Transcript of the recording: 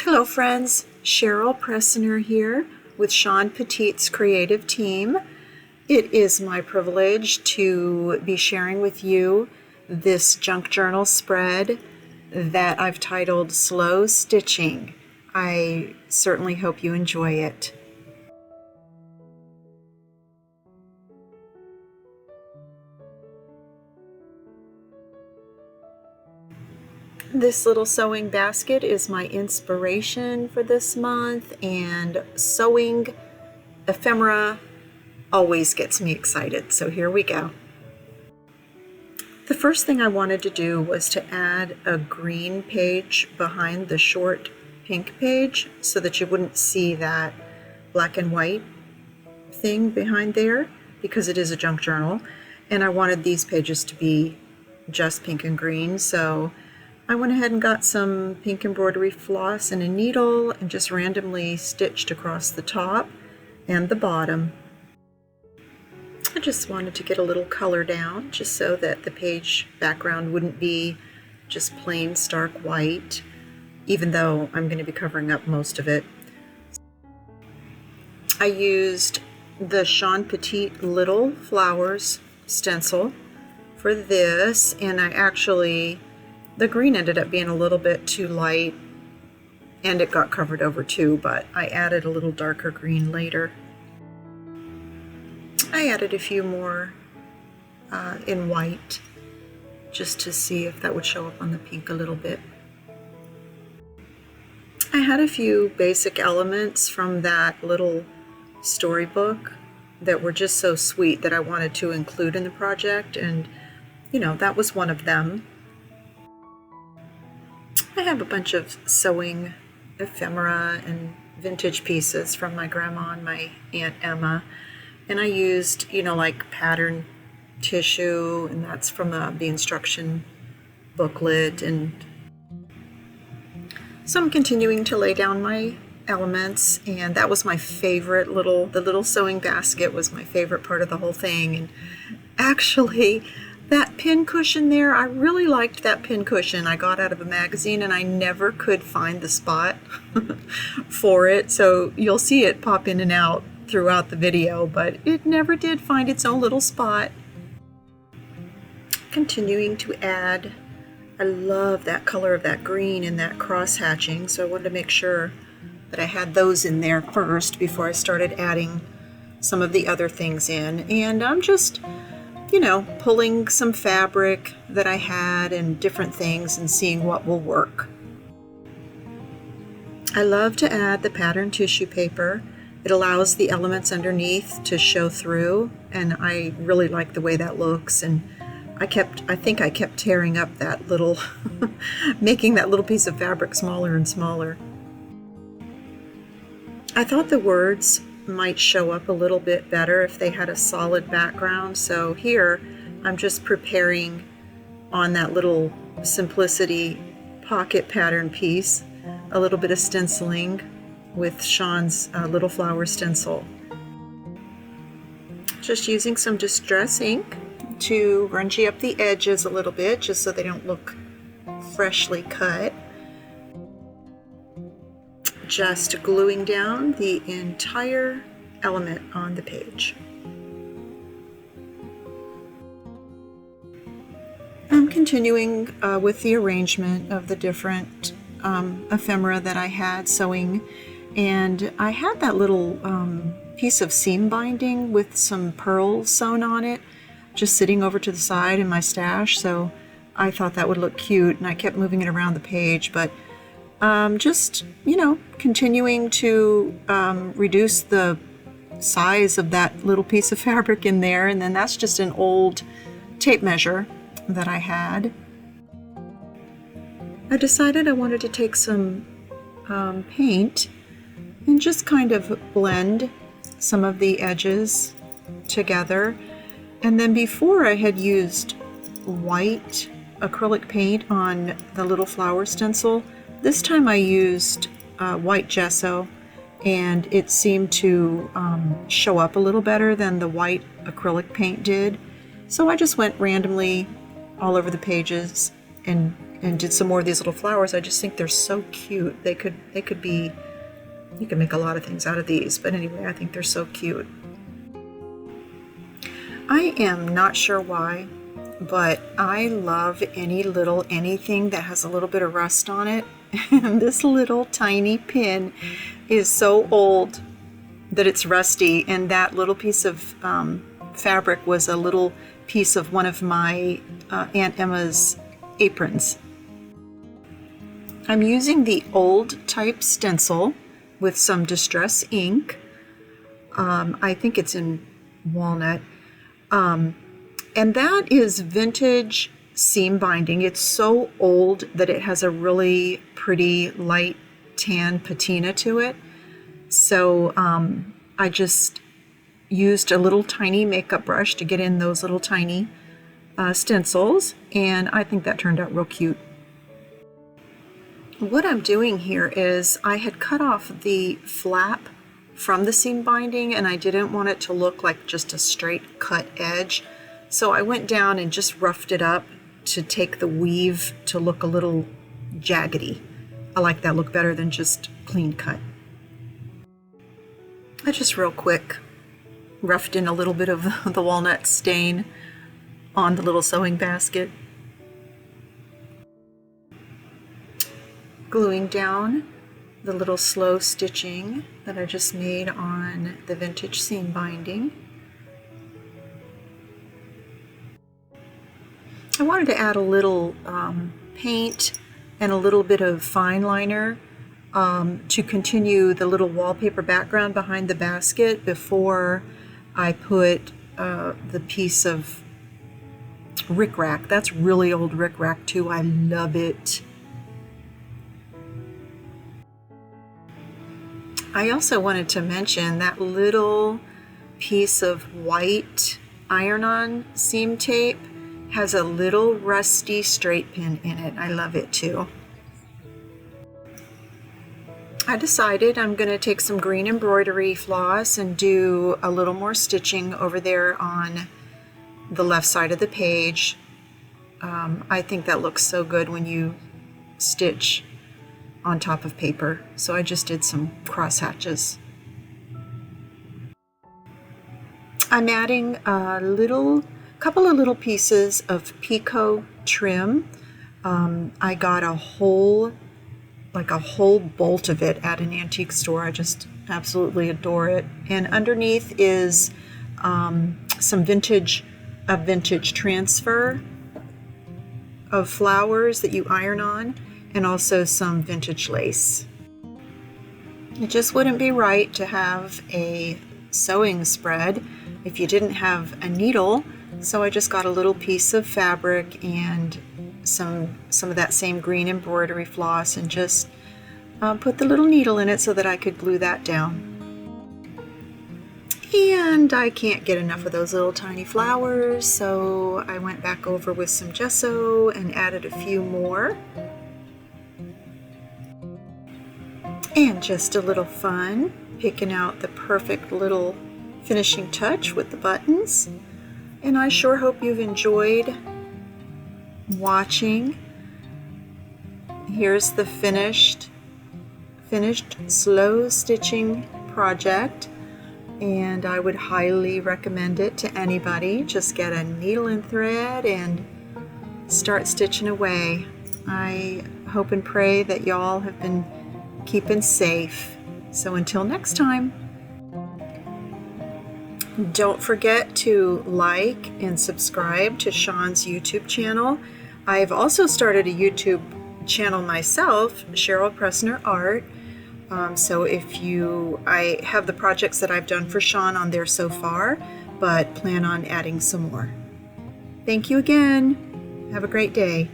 Hello friends, Cheryl Pressner here with Shawn Petite's creative team. It is my privilege to be sharing with you this junk journal spread that I've titled Slow Stitching. I certainly hope you enjoy it. This little sewing basket is my inspiration for this month, and sewing ephemera always gets me excited, so here we go. The first thing I wanted to do was to add a green page behind the short pink page so that you wouldn't see that black and white thing behind there, because it is a junk journal, and I wanted these pages to be just pink and green, so I went ahead and got some pink embroidery floss and a needle and just randomly stitched across the top and the bottom. I just wanted to get a little color down just so that the page background wouldn't be just plain stark white, even though I'm going to be covering up most of it. I used the Shawn Petite Little Flowers stencil for this, and the green ended up being a little bit too light and it got covered over too, but I added a little darker green later. I added a few more in white just to see if that would show up on the pink a little bit. I had a few basic elements from that little storybook that were just so sweet that I wanted to include in the project, and that was one of them. I have a bunch of sewing ephemera and vintage pieces from my grandma and my Aunt Emma, and I used like pattern tissue, and that's from the instruction booklet. And so I'm continuing to lay down my elements, and that was my favorite. The little sewing basket was my favorite part of the whole thing. And actually, that pin cushion there, I really liked that pin cushion. I got out of a magazine and I never could find the spot for it. So you'll see it pop in and out throughout the video, but it never did find its own little spot. Continuing to add, I love that color of that green and that cross hatching, so I wanted to make sure that I had those in there first before I started adding some of the other things in. And I'm just pulling some fabric that I had and different things and seeing what will work. I love to add the pattern tissue paper. It allows the elements underneath to show through, and I really like the way that looks. And I think I kept tearing up that little, making that little piece of fabric smaller and smaller. I thought the words might show up a little bit better if they had a solid background. So here I'm just preparing on that little Simplicity pocket pattern piece a little bit of stenciling with Shawn's little flower stencil. Just using some distress ink to grungy up the edges a little bit just so they don't look freshly cut. Just gluing down the entire element on the page. I'm continuing with the arrangement of the different ephemera that I had sewing, and I had that little piece of seam binding with some pearls sewn on it just sitting over to the side in my stash, so I thought that would look cute, and I kept moving it around the page, but just continuing to reduce the size of that little piece of fabric in there. And then that's just an old tape measure that I had. I decided I wanted to take some paint and just kind of blend some of the edges together. And then before, I had used white acrylic paint on the little flower stencil. This time I used white gesso, and it seemed to show up a little better than the white acrylic paint did. So I just went randomly all over the pages and and did some more of these little flowers. I just think they're so cute. They could be, you can make a lot of things out of these, but anyway, I think they're so cute. I am not sure why, but I love anything that has a little bit of rust on it. And this little tiny pin is so old that it's rusty, and that little piece of fabric was a little piece of one of my Aunt Emma's aprons. I'm using the old type stencil with some distress ink. I think it's in walnut. And that is vintage seam binding. It's so old that it has a really pretty light tan patina to it. So I just used a little tiny makeup brush to get in those little tiny stencils, and I think that turned out real cute. What I'm doing here is I had cut off the flap from the seam binding, and I didn't want it to look like just a straight cut edge. So I went down and just roughed it up to take the weave to look a little jaggedy. I like that look better than just clean cut. I just real quick roughed in a little bit of the walnut stain on the little sewing basket. Gluing down the little slow stitching that I just made on the vintage seam binding. I wanted to add a little paint and a little bit of fine liner to continue the little wallpaper background behind the basket before I put the piece of rickrack. That's really old rickrack too. I love it. I also wanted to mention that little piece of white iron-on seam tape has a little rusty straight pin in it. I love it too. I decided I'm going to take some green embroidery floss and do a little more stitching over there on the left side of the page. I think that looks so good when you stitch on top of paper. So I just did some cross hatches. I'm adding a couple of little pieces of picot trim. I got a whole bolt of it at an antique store. I just absolutely adore it. And underneath is a vintage transfer of flowers that you iron on, and also some vintage lace. It just wouldn't be right to have a sewing spread if you didn't have a needle, so I just got a little piece of fabric and some of that same green embroidery floss and just put the little needle in it so that I could glue that down. And I can't get enough of those little tiny flowers, so I went back over with some gesso and added a few more. And just a little fun, picking out the perfect little finishing touch with the buttons. And I sure hope you've enjoyed watching. Here's the finished slow stitching project, and I would highly recommend it to anybody. Just get a needle and thread and start stitching away. I hope and pray that y'all have been keeping safe. So until next time, don't forget to like and subscribe to Shawn's YouTube channel. I've also started a YouTube channel myself, Cheryl Pressner Art. So I have the projects that I've done for Shawn on there so far, but plan on adding some more. Thank you again. Have a great day.